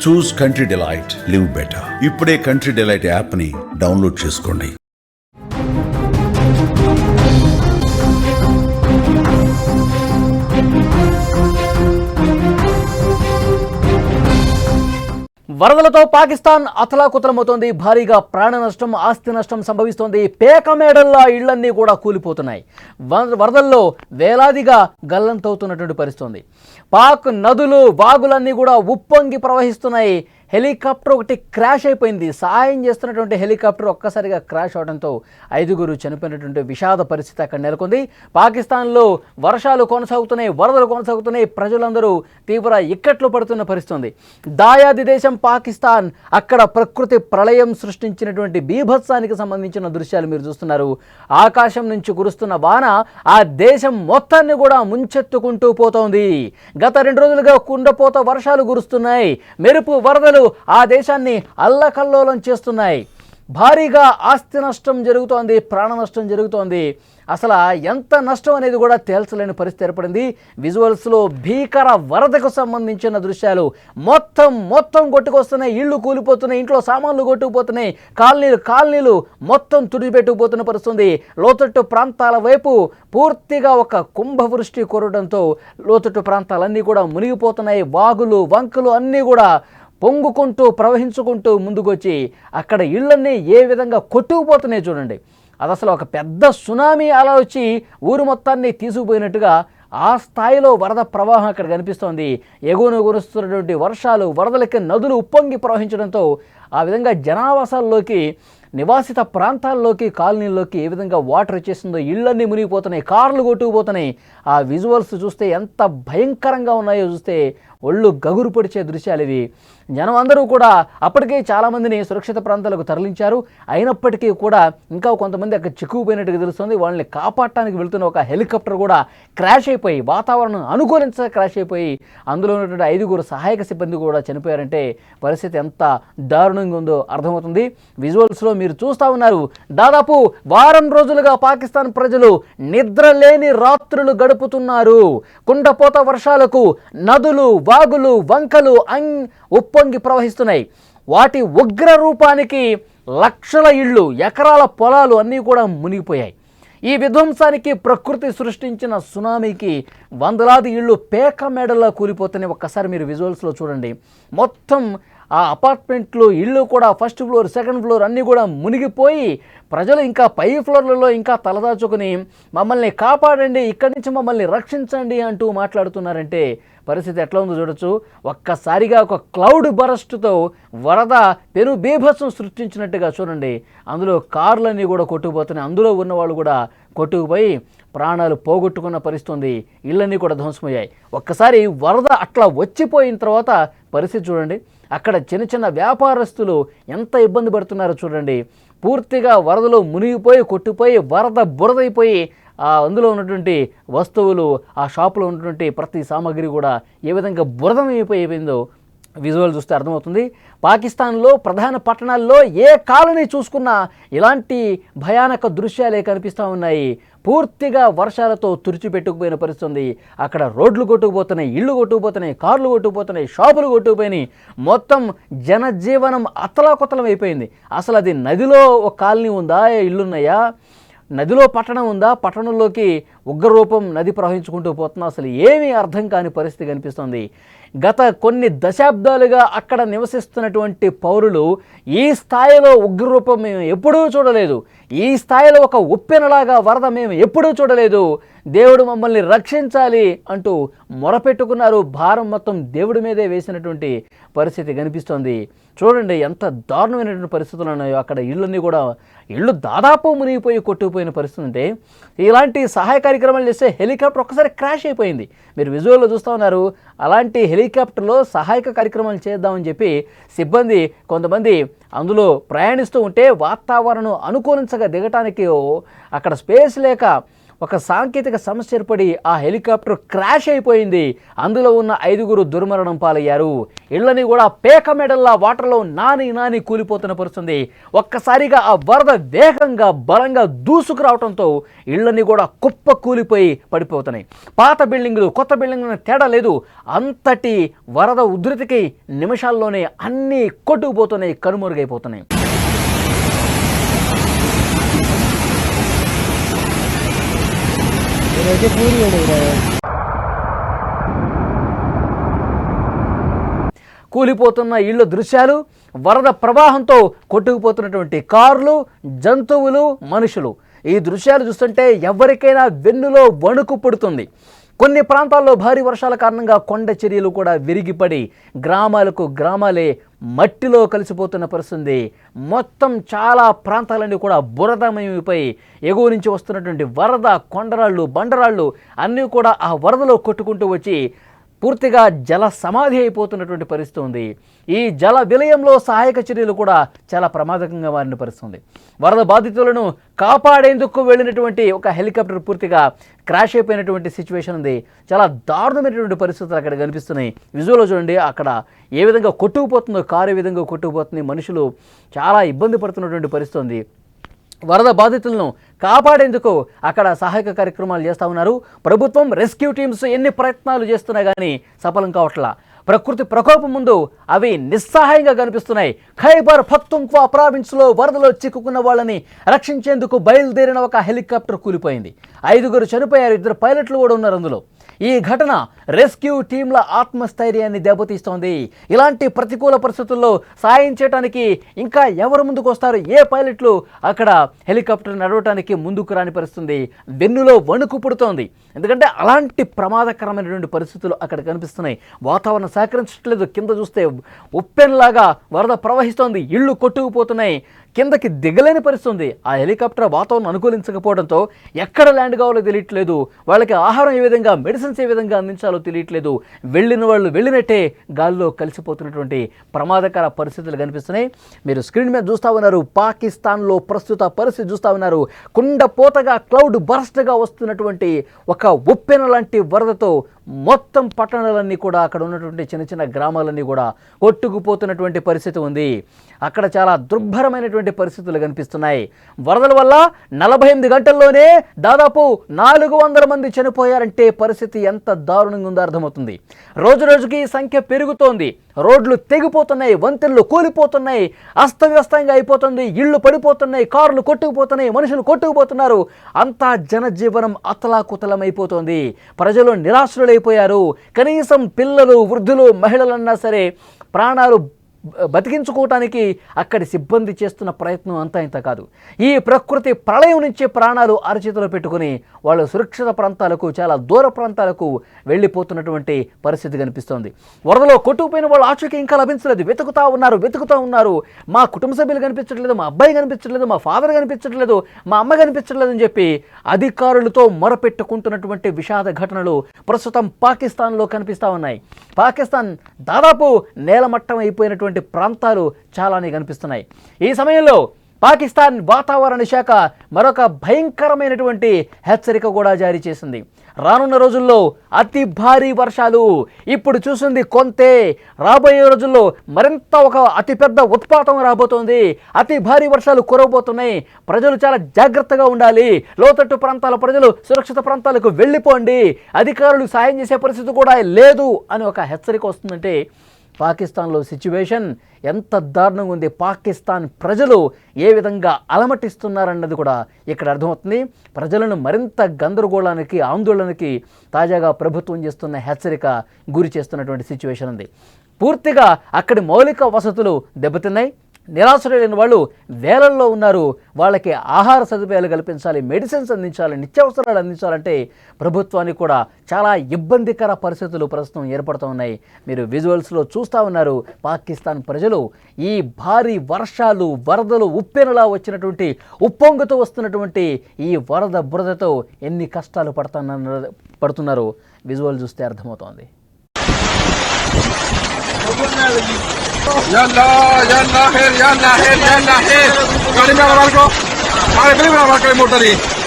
చూస్ country delight, live better. ఇప్పుడే country delight app ని download చేసుకోండి. వరదలతో పాకిస్తాన్ అతలాకుతలమవుతోంది. భారీగా ప్రాణ నష్టం, ఆస్తి నష్టం సంభవిస్తోంది. పేకమేడల్లా ఇళ్లన్నీ కూడా కూలిపోతున్నాయి. వరదల్లో వేలాదిగా గల్లంతవుతున్నటువంటి పరిస్థితి. పాక్ నదులు, వాగులన్నీ కూడా ఉప్పొంగి ప్రవహిస్తున్నాయి. హెలికాప్టర్ ఒకటి క్రాష్ అయిపోయింది. సహాయం చేస్తున్నటువంటి హెలికాప్టర్ ఒక్కసారిగా క్రాష్ అవడంతో 5గురు చనిపోయినటువంటి విషాద పరిస్థితి అక్కడ నెలకొంది. పాకిస్తాన్లో వర్షాలు కొనసాగుతున్నాయి, వరదలు కొనసాగుతున్నాయి. ప్రజలందరూ తీవ్ర ఇక్కట్లు పడుతున్న పరిస్థితి. దాయాది దేశం పాకిస్తాన్, అక్కడ ప్రకృతి ప్రళయం సృష్టించినటువంటి బీభత్సానికి సంబంధించిన దృశ్యాలు మీరు చూస్తున్నారు. ఆకాశం నుంచి కురుస్తున్న వాన ఆ దేశం మొత్తాన్ని కూడా ముంచెత్తుకుంటూ పోతోంది. గత 2 రోజులుగా కుండపోత వర్షాలు కురుస్తున్నాయి. మెరుపు వరదలు ఆ దేశాన్ని అల్లకల్లోలం చేస్తున్నాయి. భారీగా ఆస్తి నష్టం జరుగుతోంది, ప్రాణ నష్టం జరుగుతోంది. అసలు ఎంత నష్టం అనేది కూడా తేల్చలేని పరిస్థితి ఏర్పడింది. విజువల్స్లో భీకర వరదకు సంబంధించిన దృశ్యాలు మొత్తం కొట్టుకొస్తున్నాయి. ఇళ్ళు కూలిపోతున్నాయి, ఇంట్లో సామాన్లు కొట్టుకుపోతున్నాయి, కాలనీలు మొత్తం తుడిపెట్టుకుపోతున్న పరిస్థితి. లోతట్టు ప్రాంతాల వైపు పూర్తిగా ఒక కుంభవృష్టి కురవడంతో లోతట్టు ప్రాంతాలన్నీ కూడా మునిగిపోతున్నాయి. వాగులు, వంకలు అన్నీ కూడా పొంగుకుంటూ ప్రవహించుకుంటూ ముందుకొచ్చి అక్కడ ఇళ్ళన్నీ ఏ విధంగా కొట్టుకుపోతున్నాయి చూడండి. అది అసలు ఒక పెద్ద సునామీ అలా వచ్చి ఊరు మొత్తాన్ని తీసుకుపోయినట్టుగా ఆ స్థాయిలో వరద ప్రవాహం అక్కడ కనిపిస్తోంది. ఎగువను కురుస్తున్నటువంటి వర్షాలు, వరదలకి నదులు ఉప్పొంగి ప్రవహించడంతో ఆ విధంగా జనావాసాల్లోకి, నివాసిత ప్రాంతాల్లోకి, కాలనీల్లోకి ఏ విధంగా వాటర్ వచ్చేసిందో, ఇళ్ళన్నీ మునిగిపోతున్నాయి, కార్లు కొట్టుకుపోతున్నాయి. ఆ విజువల్స్ చూస్తే ఎంత భయంకరంగా ఉన్నాయో చూస్తే ఒళ్ళు గగురు పొడిచే దృశ్యాలు ఇవి. జనం అందరూ కూడా అప్పటికే చాలామందిని సురక్షిత ప్రాంతాలకు తరలించారు. అయినప్పటికీ కూడా ఇంకా కొంతమంది అక్కడ చిక్కుకుపోయినట్టుగా తెలుస్తుంది. వాళ్ళని కాపాడటానికి వెళ్తున్న ఒక హెలికాప్టర్ కూడా క్రాష్ అయిపోయి, వాతావరణం అనుకూలించక క్రాష్ అయిపోయి అందులో ఉన్నటువంటి 5గురు సహాయక సిబ్బంది కూడా చనిపోయారంటే పరిస్థితి ఎంత దారుణంగా ఉందో అర్థమవుతుంది. విజువల్స్లో మీరు చూస్తూ ఉన్నారు. దాదాపు వారం రోజులుగా పాకిస్తాన్ ప్రజలు నిద్రలేని రాత్రులు గడుపుతున్నారు. కుండపోత వర్షాలకు నదులు, వాగులు, వంకలు ఉప్పొంగి ప్రవహిస్తున్నాయి. వాటి ఉగ్ర రూపానికి లక్షల ఇళ్ళు, ఎకరాల పొలాలు అన్నీ కూడా మునిగిపోయాయి. ఈ విధ్వంసానికి, ప్రకృతి సృష్టించిన సునామీకి వందలాది ఇళ్ళు పేక మేడల్లో కూలిపోతున్నాయి. ఒక్కసారి మీరు విజువల్స్లో చూడండి. మొత్తం ఆ అపార్ట్మెంట్లు, ఇళ్ళు కూడా ఫస్ట్ ఫ్లోర్, సెకండ్ ఫ్లోర్ అన్నీ కూడా మునిగిపోయి ప్రజలు ఇంకా పై ఫ్లోర్లలో ఇంకా తలదాచుకుని మమ్మల్ని కాపాడండి, ఇక్కడి నుంచి మమ్మల్ని రక్షించండి అంటూ మాట్లాడుతున్నారంటే పరిస్థితి ఎట్లా ఉందో చూడొచ్చు. ఒక్కసారిగా ఒక క్లౌడ్ బరస్ట్తో వరద పెను బీభత్సం సృష్టించినట్టుగా చూడండి. అందులో కార్లన్నీ కూడా కొట్టుకుపోతున్నాయి. అందులో ఉన్నవాళ్ళు కూడా కొట్టుకుపోయి ప్రాణాలు పోగొట్టుకున్న పరిస్థితి. ఇళ్ళన్నీ కూడా ధ్వంసమయ్యాయి. ఒక్కసారి వరద అట్లా వచ్చిపోయిన తర్వాత పరిస్థితి చూడండి. అక్కడ చిన్న వ్యాపారస్తులు ఎంత ఇబ్బంది పడుతున్నారో చూడండి. పూర్తిగా వరదలో మునిగిపోయి, కొట్టుపోయి, వరద బురదైపోయి అందులో ఉన్నటువంటి వస్తువులు, ఆ షాపులో ఉన్నటువంటి ప్రతి సామాగ్రి కూడా ఏ విధంగా బురదమైపోయిందో విజువల్ చూస్తే అర్థమవుతుంది. పాకిస్తాన్లో ప్రధాన పట్టణాల్లో ఏ కాలనీ చూసుకున్నా ఇలాంటి భయానక దృశ్యాలే కనిపిస్తూ ఉన్నాయి. పూర్తిగా వర్షాలతో తుడిచిపెట్టుకుపోయిన పరిస్థితి. అక్కడ రోడ్లు కొట్టుకుపోతున్నాయి, ఇళ్ళు కొట్టుకుపోతున్నాయి, కార్లు కొట్టుకుపోతున్నాయి, షాపులు కొట్టుకుపోయినాయి. మొత్తం జనజీవనం అతలాకుతలం అయిపోయింది. అసలు అది నదిలో ఒక కాలనీ ఉందా, ఇళ్ళున్నాయా, నదిలో పట్టణం ఉందా, పట్టణంలోకి ఉగ్రరూపం నది ప్రవహించుకుంటూ పోతున్నా, అసలు ఏమీ అర్థం కాని పరిస్థితి కనిపిస్తుంది. గత కొన్ని దశాబ్దాలుగా అక్కడ నివసిస్తున్నటువంటి పౌరులు ఈ స్థాయిలో ఉగ్రరూపం మేము ఎప్పుడూ చూడలేదు, ఈ స్థాయిలో ఒక ఉప్పెనలాగా వరద మేము ఎప్పుడూ చూడలేదు, దేవుడు మమ్మల్ని రక్షించాలి అంటూ మొరపెట్టుకున్నారు. భారం మొత్తం దేవుడి మీదే వేసినటువంటి పరిస్థితి కనిపిస్తోంది. చూడండి ఎంత దారుణమైనటువంటి పరిస్థితులు ఉన్నాయో. అక్కడ ఇళ్ళు దాదాపు మునిగిపోయి కొట్టుకుపోయిన పరిస్థితి ఉంటే ఇలాంటి సహాయ కార్యక్రమాలు చేస్తే హెలికాప్టర్ ఒక్కసారి క్రాష్ అయిపోయింది. మీరు విజువల్లో చూస్తూ ఉన్నారు. అలాంటి హెలికాప్టర్లో సహాయక కార్యక్రమాలు చేద్దామని చెప్పి సిబ్బంది కొంతమంది అందులో ప్రయాణిస్తూ ఉంటే వాతావరణం అనుకూలించగా దిగటానికి అక్కడ స్పేస్ లేక ఒక సాంకేతిక సమస్య ఏర్పడి ఆ హెలికాప్టర్ క్రాష్ అయిపోయింది. అందులో ఉన్న 5గురు దుర్మరణం పాలయ్యారు. ఇళ్లని కూడా పేక మెడల్లా వాటర్లో నాని కూలిపోతున్న పరిస్థితుంది. ఒక్కసారిగా ఆ వరద వేగంగా బలంగా దూసుకురావడంతో ఇళ్లని కూడా కుప్ప కూలిపోయి పడిపోతున్నాయి. పాత బిల్డింగులు కొత్త బిల్డింగులు తేడా లేదు. అంతటి వరద ఉధృతికి నిమిషాల్లోనే అన్నీ కొట్టుకుపోతున్నాయి, కనుమరుగైపోతున్నాయి. కూలిపోతున్న ఇళ్ళ దృశ్యాలు, వరద ప్రవాహంతో కొట్టుకుపోతున్నటువంటి కార్లు, జంతువులు, మనుషులు, ఈ దృశ్యాలు చూస్తుంటే ఎవరికైనా వెన్నులో వణుకు పుడుతుంది. కొన్ని ప్రాంతాల్లో భారీ వర్షాల కారణంగా కొండ చర్యలు కూడా విరిగిపడి గ్రామాలకు గ్రామాలే మట్టిలో కలిసిపోతున్న పరిస్థితి. మొత్తం చాలా ప్రాంతాలన్నీ కూడా బురదమయమైపోయి ఎగువ నుంచి వస్తున్నటువంటి వరద, కొండరాళ్ళు, బండరాళ్ళు అన్నీ కూడా ఆ వరదలో కొట్టుకుంటూ వచ్చి పూర్తిగా జల సమాధి అయిపోతున్నటువంటి పరిస్థితి ఉంది. ఈ జల విలయంలో సహాయక చర్యలు కూడా చాలా ప్రమాదకంగా మారిన పరిస్థితి. వరద బాధితులను కాపాడేందుకు వెళ్ళినటువంటి ఒక హెలికాప్టర్ పూర్తిగా క్రాష్ అయిపోయినటువంటి సిచ్యువేషన్ ఉంది. చాలా దారుణమైనటువంటి పరిస్థితులు అక్కడ కనిపిస్తున్నాయి. విజువల్లో చూడండి, అక్కడ ఏ విధంగా కొట్టుకుపోతుందో, కారు ఏ విధంగా కొట్టుకుపోతుంది, మనుషులు చాలా ఇబ్బంది పడుతున్నటువంటి పరిస్థితి ఉంది. వరద బాధితులను కాపాడేందుకు అక్కడ సహాయక కార్యక్రమాలు చేస్తూ ఉన్నారు. ప్రభుత్వం, రెస్క్యూ టీమ్స్ ఎన్ని ప్రయత్నాలు చేస్తున్నా కానీ సఫలం కావట్లా. ప్రకృతి ప్రకోపం ముందు అవి నిస్సహాయంగా కనిపిస్తున్నాయి. ఖైబర్ పఖ్తుంఖ్వా ప్రావిన్స్లో వరదలో చిక్కుకున్న వాళ్ళని రక్షించేందుకు బయలుదేరిన ఒక హెలికాప్టర్ కూలిపోయింది. 5గురు చనిపోయారు, 2 పైలట్లు కూడా ఉన్నారు అందులో. ఈ ఘటన రెస్క్యూ టీంల ఆత్మస్థైర్యాన్ని దెబ్బతీస్తోంది. ఇలాంటి ప్రతికూల పరిస్థితుల్లో సాయం చేయడానికి ఇంకా ఎవరు ముందుకు వస్తారు? ఏ పైలట్లు అక్కడ హెలికాప్టర్ నడవడానికి ముందుకు రాని పరిస్థితుంది. వెన్నులో వణుకు పుడుతోంది. ఎందుకంటే అలాంటి ప్రమాదకరమైనటువంటి పరిస్థితులు అక్కడ కనిపిస్తున్నాయి. వాతావరణం సహకరించట్లేదు. కింద చూస్తే ఉప్పెన్లాగా వరద ప్రవహిస్తోంది, ఇళ్ళు కొట్టుకుపోతున్నాయి, కిందకి దిగలేని పరిస్థితుంది. ఆ హెలికాప్టర్ వాతావరణం అనుకూలించకపోవడంతో ఎక్కడ ల్యాండ్ కావాలో తెలియట్లేదు. వాళ్ళకి ఆహారం ఏ విధంగా, మెడిసిన్స్ ఏ విధంగా అందించాలో తెలియట్లేదు. వెళ్ళిన వాళ్ళు వెళ్ళినట్టే గాల్లో కలిసిపోతున్నటువంటి ప్రమాదకర పరిస్థితులు కనిపిస్తున్నాయి. మీరు స్క్రీన్ మీద చూస్తూ ఉన్నారు. పాకిస్తాన్లో ప్రస్తుత పరిస్థితి చూస్తూ ఉన్నారు. కుండపోతగా క్లౌడ్ బర్స్ట్గా వస్తున్నటువంటి ఒక ఉప్పెన లాంటి వరదతో మొత్తం పట్టణాలన్నీ కూడా, అక్కడ ఉన్నటువంటి చిన్న చిన్న గ్రామాలన్నీ కూడా కొట్టుకుపోతున్నటువంటి పరిస్థితి ఉంది. అక్కడ చాలా దుర్భరమైనటువంటి పరిస్థితులు కనిపిస్తున్నాయి. వరదల వల్ల 48 గంటల్లోనే దాదాపు 400 మంది చనిపోయారంటే పరిస్థితి ఎంత దారుణంగా ఉందో అర్థమవుతుంది. రోజు రోజుకి ఈ సంఖ్య పెరుగుతోంది. రోడ్లు తెగిపోతున్నాయి, వంతెనలు కూలిపోతున్నాయి, అస్తవ్యస్తంగా అయిపోతుంది, ఇళ్ళు పడిపోతున్నాయి, కార్లు కొట్టుకుపోతున్నాయి, మనుషులు కొట్టుకుపోతున్నారు. అంతా జనజీవనం అతలాకుతలం అయిపోతుంది. ప్రజలు నిరాశ్రులైపోయారు. కనీసం పిల్లలు, వృద్ధులు, మహిళలన్నా సరే ప్రాణాలు బతికించుకోవటానికి అక్కడి సిబ్బంది చేస్తున్న ప్రయత్నం అంతా ఇంత కాదు. ఈ ప్రకృతి ప్రళయం నుంచి ప్రాణాలు అరచేతిలో పెట్టుకుని వాళ్ళు సురక్షిత ప్రాంతాలకు, చాలా దూర ప్రాంతాలకు వెళ్ళిపోతున్నటువంటి పరిస్థితి కనిపిస్తోంది. వరదలో కొట్టుకుపోయిన వాళ్ళు ఆచూకీ ఇంకా లభించలేదు. వెతుకుతూ ఉన్నారు. మా కుటుంబ సభ్యులు కనిపించట్లేదు, మా అబ్బాయి కనిపించట్లేదు, మా ఫాదర్ కనిపించట్లేదు, మా అమ్మ కనిపించట్లేదు అని చెప్పి అధికారులతో మొరపెట్టుకుంటున్నటువంటి విషాద ఘటనలు ప్రస్తుతం పాకిస్తాన్లో కనిపిస్తూ ఉన్నాయి. పాకిస్తాన్ దాదాపు నేలమట్టం అయిపోయినటువంటి ప్రాంతాలు చాలానే కనిపిస్తున్నాయి. ఈ సమయంలో పాకిస్తాన్ వాతావరణ శాఖ మరొక భయంకరమైనటువంటి హెచ్చరిక కూడా జారీ చేసింది. రానున్న రోజుల్లో అతి భారీ వర్షాలు. ఇప్పుడు చూసింది కొంతే, రాబోయే రోజుల్లో మరింత ఒక అతిపెద్ద ఉత్పాతం రాబోతోంది. అతి భారీ వర్షాలు కురవబోతున్నాయి. ప్రజలు చాలా జాగ్రత్తగా ఉండాలి. లోతట్టు ప్రాంతాల ప్రజలు సురక్షిత ప్రాంతాలకు వెళ్ళిపోండి. అధికారులు సాయం చేసే పరిస్థితి కూడా లేదు అని ఒక హెచ్చరిక వస్తుందంటే పాకిస్తాన్లో సిచ్యువేషన్ ఎంత దారుణంగా ఉంది, పాకిస్తాన్ ప్రజలు ఏ విధంగా అలమటిస్తున్నారన్నది కూడా ఇక్కడ అర్థమవుతుంది. ప్రజలను మరింత గందరగోళానికి, ఆందోళనకి తాజాగా ప్రభుత్వం చేస్తున్న హెచ్చరిక గురి చేస్తున్నటువంటి సిచ్యువేషన్ ఉంది. పూర్తిగా అక్కడి మౌలిక వసతులు దెబ్బతిన్నాయి. నిరాశ్రయులైన వాళ్ళు వేలల్లో ఉన్నారు. వాళ్ళకి ఆహార సదుపాయాలు కల్పించాలి, మెడిసిన్స్ అందించాలి, నిత్యావసరాలు అందించాలంటే ప్రభుత్వానికి కూడా చాలా ఇబ్బందికర పరిస్థితులు ప్రస్తుతం ఏర్పడుతూ ఉన్నాయి. మీరు విజువల్స్లో చూస్తూ ఉన్నారు. పాకిస్తాన్ ప్రజలు ఈ భారీ వర్షాలు, వరదలు, ఉప్పెనలా వచ్చినటువంటి, ఉప్పొంగుతూ వస్తున్నటువంటి ఈ వరద బురదతో ఎన్ని కష్టాలు పడుతున్నారో విజువల్ చూస్తే అర్థమవుతోంది. Yalla khair, yalla khair, yalla khair. Gaadi mein awaaz ko, aare kali mein awaaz kare motor hi.